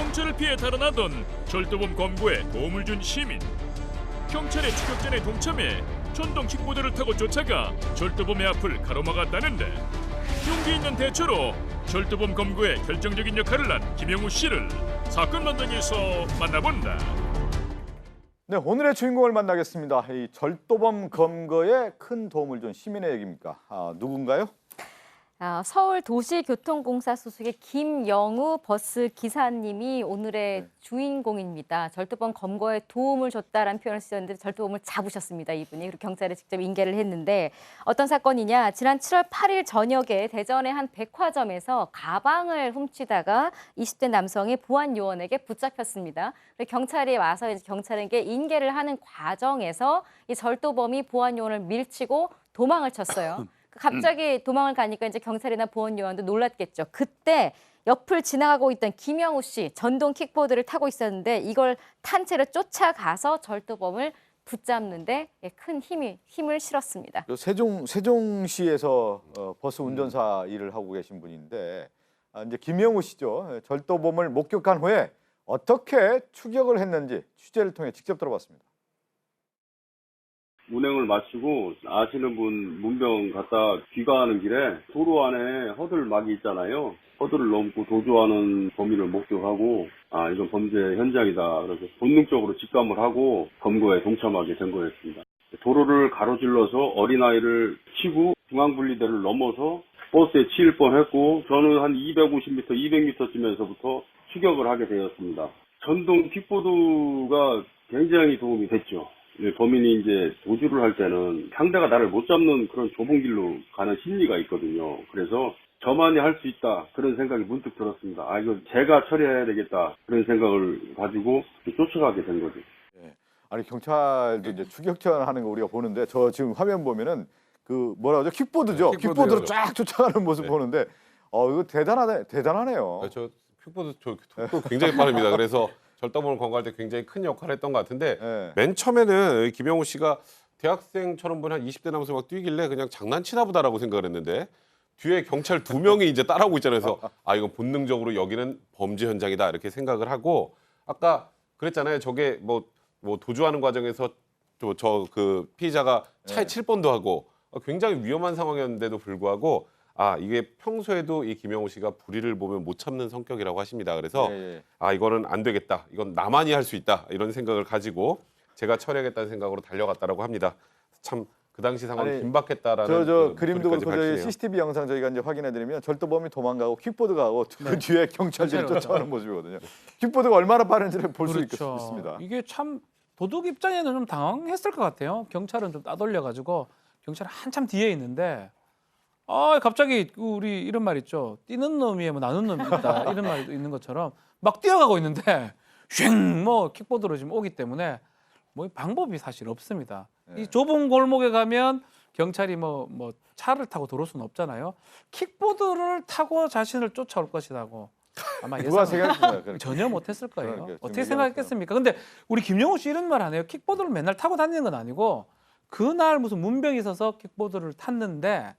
경찰을 피해 달아나던 절도범 검거에 도움을 준 시민. 경찰의 추격전에 동참해 전동 킥보드를 타고 쫓아가 절도범의 앞을 가로막았다는데 용기 있는 대처로 절도범 검거에 결정적인 역할을 한 김영우 씨를 사건 현장에서 만나본다. 네, 오늘의 주인공을 만나겠습니다. 이 절도범 검거에 큰 도움을 준 시민의 얘기입니까? 누군가요? 서울도시교통공사 소속의 김영우 버스 기사님이 오늘의 주인공입니다. 절도범 검거에 도움을 줬다라는 표현을 쓰셨는데 절도범을 잡으셨습니다, 이분이. 그리고 경찰에 직접 인계를 했는데 어떤 사건이냐. 지난 7월 8일 저녁에 대전의 한 백화점에서 가방을 훔치다가 20대 남성이 보안 요원에게 붙잡혔습니다. 그리고 경찰이 와서 이제 경찰에게 인계를 하는 과정에서 이 절도범이 보안 요원을 밀치고 도망을 쳤어요. 갑자기 도망을 가니까 이제 경찰이나 보안 요원도 놀랐겠죠. 그때 옆을 지나가고 있던 김영우 씨 전동 킥보드를 타고 있었는데 이걸 탄 채로 쫓아가서 절도범을 붙잡는데 큰 힘을 실었습니다. 세종시에서 버스 운전사 일을 하고 계신 분인데 이제 김영우 씨죠. 절도범을 목격한 후에 어떻게 추격을 했는지 취재를 통해 직접 들어봤습니다. 운행을 마치고 아시는 분 문병 갔다 귀가하는 길에 도로 안에 허들막이 있잖아요. 허들을 넘고 도주하는 범인을 목격하고 이건 범죄 현장이다. 그래서 본능적으로 직감을 하고 검거에 동참하게 된 거였습니다. 도로를 가로질러서 어린아이를 치고 중앙분리대를 넘어서 버스에 치일 뻔했고 저는 한 250m, 200m쯤에서부터 추격을 하게 되었습니다. 전동 킥보드가 굉장히 도움이 됐죠. 범인이 이제 도주를 할 때는 상대가 나를 못 잡는 그런 좁은 길로 가는 심리가 있거든요. 그래서 저만이 할 수 있다 그런 생각이 문득 들었습니다. 이거 제가 처리해야 되겠다 그런 생각을 가지고 쫓아가게 된 거죠. 네. 아니 경찰도 이제 추격전 하는 거 우리가 보는데 저 지금 화면 보면은 그 뭐라 그러죠? 킥보드죠. 킥보드로 쫙 쫓아가는 모습 보는데 이거 대단하네요. 저 킥보드 속도 굉장히 빠릅니다. 그래서 절도범을 검거할 때 굉장히 큰 역할을 했던 것 같은데 맨 처음에는 김영우 씨가 대학생처럼 본 한 20대 남성 막 뛰길래 그냥 장난치나 보다라고 생각을 했는데 뒤에 경찰 2명이 이제 따라오고 있잖아요. 그래서 이건 본능적으로 여기는 범죄 현장이다 이렇게 생각을 하고 아까 그랬잖아요. 저게 뭐 도주하는 과정에서 저 그 피의자가 차에 칠 뻔도 하고 굉장히 위험한 상황이었는데도 불구하고 이게 평소에도 이 김영우 씨가 불의를 보면 못 참는 성격이라고 하십니다. 그래서 이거는 안 되겠다. 이건 나만이 할 수 있다. 이런 생각을 가지고 제가 처리하겠다는 생각으로 달려갔다라고 합니다. 참 그 당시 상황이 긴박했다라는 저 그림도 그렇고 저희 CCTV 영상 저희가 이제 확인해드리면 절도범이 도망가고 킥보드 가고 그 뒤에 경찰들이 쫓아오는 모습이거든요. 킥보드가 얼마나 빠른지를 볼 수 있습니다. 이게 참 도둑 입장에는 좀 당황했을 것 같아요. 경찰은 좀 따돌려가지고 경찰은 한참 뒤에 있는데 갑자기 우리 이런 말 있죠. 뛰는 놈이 나는 놈이 있다. 이런 말도 있는 것처럼 막 뛰어가고 있는데 쉥 킥보드로 지금 오기 때문에 방법이 사실 없습니다. 이 좁은 골목에 가면 경찰이 차를 타고 들어올 수는 없잖아요. 킥보드를 타고 자신을 쫓아올 것이라고 아마 누가 생각했어요? 전혀 못했을 거예요. 그러니까, 어떻게 생각했겠습니까? 근데 우리 김영우 씨 이런 말 하네요. 킥보드를 맨날 타고 다니는 건 아니고 그날 무슨 문병이 있어서 킥보드를 탔는데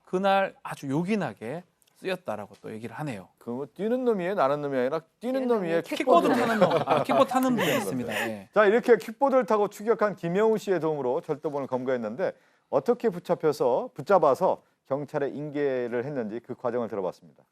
그날 아주 요긴하게 쓰였다라고 또 얘기를 하네요. 그 뛰는 놈이에요, 나는 놈이 아니라 뛰는 놈이에요. 킥보드 타는 놈, 킥보드 타는 분이 있습니다. 예. 자, 이렇게 킥보드를 타고 추격한 김영우 씨의 도움으로 절도범을 검거했는데 어떻게 붙잡아서 경찰에 인계를 했는지 그 과정을 들어봤습니다.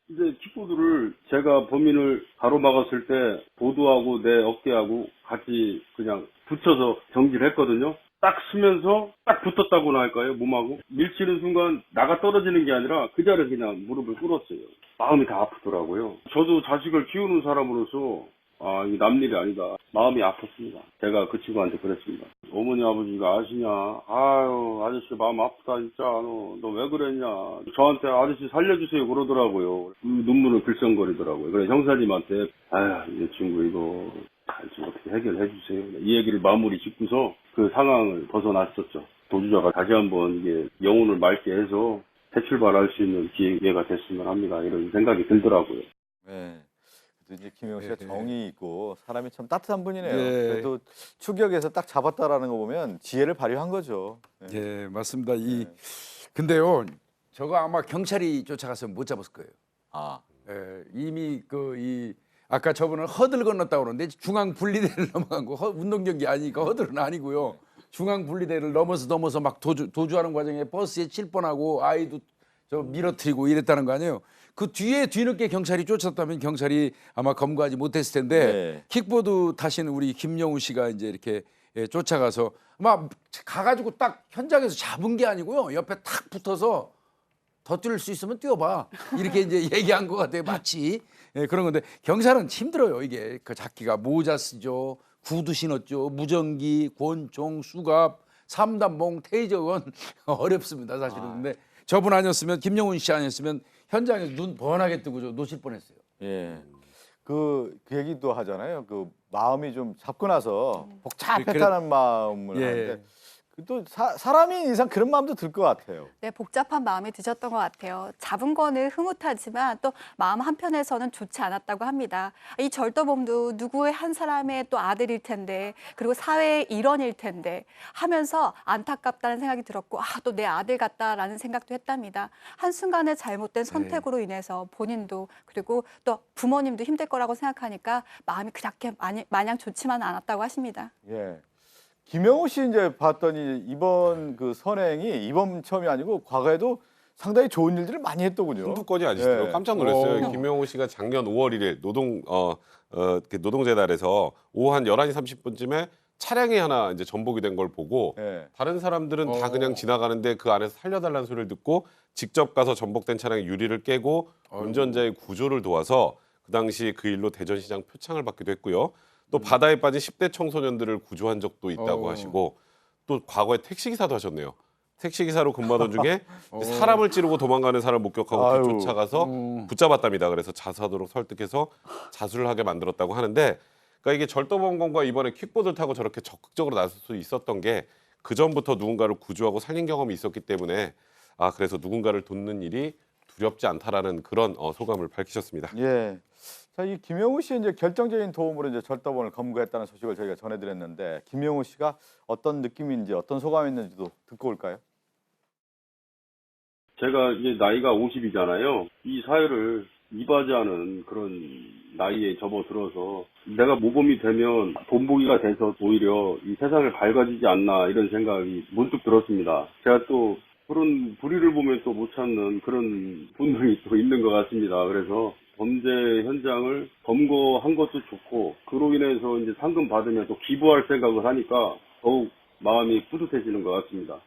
이제 킥보드를 제가 범인을 가로막았을 때 보드하고 내 어깨하고 같이 그냥 붙여서 정지를 했거든요. 딱 쓰면서 딱 붙었다고나 할까요? 몸하고 밀치는 순간 나가 떨어지는 게 아니라 그 자리에 그냥 무릎을 꿇었어요. 마음이 다 아프더라고요. 저도 자식을 키우는 사람으로서 이게 남일이 아니다. 마음이 아팠습니다. 제가 그 친구한테 그랬습니다. 어머니 아버지가 아시냐? 아저씨 마음 아프다 진짜. 너 왜 그랬냐? 저한테 아저씨 살려주세요 그러더라고요. 눈물을 글썽거리더라고요. 그래 형사님한테 이 친구 이거 좀 어떻게 해결해 주세요. 이 얘기를 마무리 짓고서 그 상황을 벗어났었죠. 도주자가 다시 한번 이게 영혼을 맑게 해서 새 출발할 수 있는 기회가 됐으면 합니다. 이런 생각이 들더라고요. 네. 이제 김영우 씨가 정이 있고 사람이 참 따뜻한 분이네요. 네. 그래도 추격에서 딱 잡았다라는 거 보면 지혜를 발휘한 거죠. 예, 맞습니다. 근데요, 저거 아마 경찰이 쫓아가서 못 잡았을 거예요. 예, 이미 아까 저분은 허들 건넜다고 그러는데 중앙 분리대를 넘어간 거 운동 경기 아니니까 허들은 아니고요. 중앙 분리대를 넘어서 막 도주하는 과정에 버스에 칠 뻔하고 아이도 저 밀어뜨리고 이랬다는 거 아니에요. 그 뒤에 뒤늦게 경찰이 쫓았다면 경찰이 아마 검거하지 못했을 텐데 네. 킥보드 타시는 우리 김영우 씨가 이제 이렇게 쫓아가서 막 가가지고 딱 현장에서 잡은 게 아니고요. 옆에 탁 붙어서 더 뛸 수 있으면 뛰어봐. 이렇게 이제 얘기한 것 같아요. 마치 그런 건데 경찰은 힘들어요. 이게 그 잡기가 모자 쓰죠, 구두 신었죠, 무전기, 권총, 수갑, 삼단봉, 테이저건 어렵습니다. 사실은. 근데 저분 아니었으면 김영훈 씨 아니었으면 현장에서 눈 번하게 뜨고 놓칠 뻔했어요. 예. 그 얘기도 하잖아요. 그 마음이 좀 잡고 나서 복잡했다는 마음을 예. 하는데 또 사람인 이상 그런 마음도 들 것 같아요. 네, 복잡한 마음이 드셨던 것 같아요. 잡은 거는 흐뭇하지만 또 마음 한편에서는 좋지 않았다고 합니다. 이 절도범도 누구의 한 사람의 또 아들일 텐데 그리고 사회의 일원일 텐데 하면서 안타깝다는 생각이 들었고 또 내 아들 같다라는 생각도 했답니다. 한순간의 잘못된 선택으로 인해서 본인도 그리고 또 부모님도 힘들 거라고 생각하니까 마음이 그렇게 마냥 좋지만 않았다고 하십니다. 예. 김영우 씨 이제 봤더니 이번 그 선행이 이번 처음이 아니고 과거에도 상당히 좋은 일들을 많이 했더군요. 한두 건이 아니시더라고요. 예. 깜짝 놀랐어요. 김영우 씨가 작년 5월 1일 노동재단에서 오후 한 11시 30분쯤에 차량이 하나 이제 전복이 된 걸 보고 예. 다른 사람들은 다 그냥 지나가는데 그 안에서 살려달라는 소리를 듣고 직접 가서 전복된 차량의 유리를 깨고 운전자의 구조를 도와서 그 당시 그 일로 대전시장 표창을 받기도 했고요. 또 바다에 빠진 10대 청소년들을 구조한 적도 있다고 하시고 또 과거에 택시기사도 하셨네요. 택시기사로 근무하던 중에 사람을 찌르고 도망가는 사람을 목격하고 아유. 쫓아가서 붙잡았답니다. 그래서 자수하도록 설득해서 자수를 하게 만들었다고 하는데 그러니까 이게 절도범건과 이번에 킥보드를 타고 저렇게 적극적으로 나설 수 있었던 게 그전부터 누군가를 구조하고 살린 경험이 있었기 때문에 그래서 누군가를 돕는 일이 두렵지 않다라는 그런 소감을 밝히셨습니다. 예. 자, 이 김영우 씨 이제 결정적인 도움으로 이제 절도범을 검거했다는 소식을 저희가 전해드렸는데 김영우 씨가 어떤 느낌인지 어떤 소감이있는지도 듣고 올까요? 제가 이제 나이가 50이잖아요. 이 사회를 이바지하는 그런 나이에 접어들어서 내가 모범이 되면 본보기가 돼서 오히려 이 세상을 밝아지지 않나 이런 생각이 문득 들었습니다. 제가 또 그런 불의를 보면 또 못 참는 그런 본능이 또 있는 것 같습니다. 그래서 범죄 현장을 검거한 것도 좋고 그로 인해서 이제 상금 받으면 또 기부할 생각을 하니까 더욱 마음이 뿌듯해지는 것 같습니다.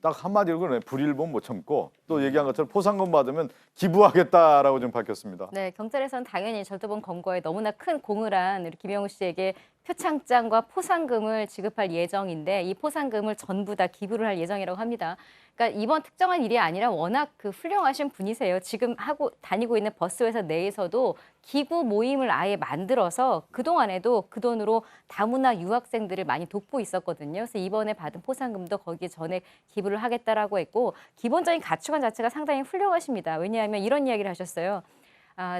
딱 한마디로 그러네. 불의를 보면 못 참고 또 얘기한 것처럼 포상금 받으면 기부하겠다라고 좀 밝혔습니다. 네, 경찰에서는 당연히 절도범 검거에 너무나 큰 공을 한 우리 김영우 씨에게 표창장과 포상금을 지급할 예정인데 이 포상금을 전부 다 기부를 할 예정이라고 합니다. 그러니까 이번 특정한 일이 아니라 워낙 그 훌륭하신 분이세요. 지금 다니고 있는 버스 회사 내에서도 기부 모임을 아예 만들어서 그동안에도 그 돈으로 다문화 유학생들을 많이 돕고 있었거든요. 그래서 이번에 받은 포상금도 거기에 전액 기부를 하겠다라고 했고 기본적인 가치관 자체가 상당히 훌륭하십니다. 왜냐하면 이런 이야기를 하셨어요.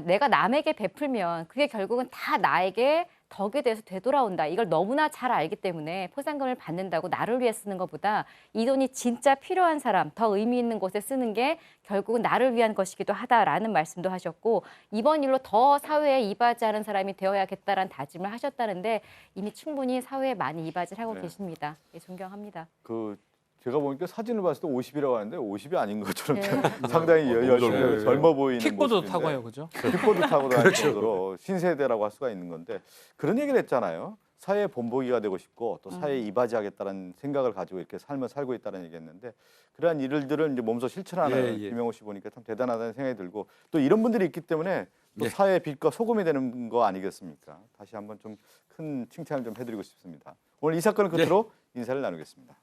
내가 남에게 베풀면 그게 결국은 다 나에게 덕에 대해서 되돌아온다. 이걸 너무나 잘 알기 때문에 포상금을 받는다고 나를 위해 쓰는 것보다 이 돈이 진짜 필요한 사람, 더 의미 있는 곳에 쓰는 게 결국은 나를 위한 것이기도 하다라는 말씀도 하셨고 이번 일로 더 사회에 이바지하는 사람이 되어야겠다라는 다짐을 하셨다는데 이미 충분히 사회에 많이 이바지를 하고 계십니다. 예, 존경합니다. 제가 보니까 사진을 봤을 때 50이라고 하는데 50이 아닌 것처럼 네. 상당히 열심히 젊어 보이는 킥보드 모습인데. 타고 해요, 그죠? 킥보드 타고 다닐 정도로 신세대라고 할 수가 있는 건데 그런 얘기를 했잖아요. 사회의 본보기가 되고 싶고 또 사회에 이바지하겠다는 생각을 가지고 이렇게 삶을 살고 있다는 얘기했는데 그러한 일들을 이제 몸소 실천하는 김영우 씨 보니까 참 대단하다는 생각이 들고 또 이런 분들이 있기 때문에 또 사회의 빛과 소금이 되는 거 아니겠습니까? 다시 한번 좀 큰 칭찬을 좀 해드리고 싶습니다. 오늘 이 사건을 끝으로 인사를 나누겠습니다.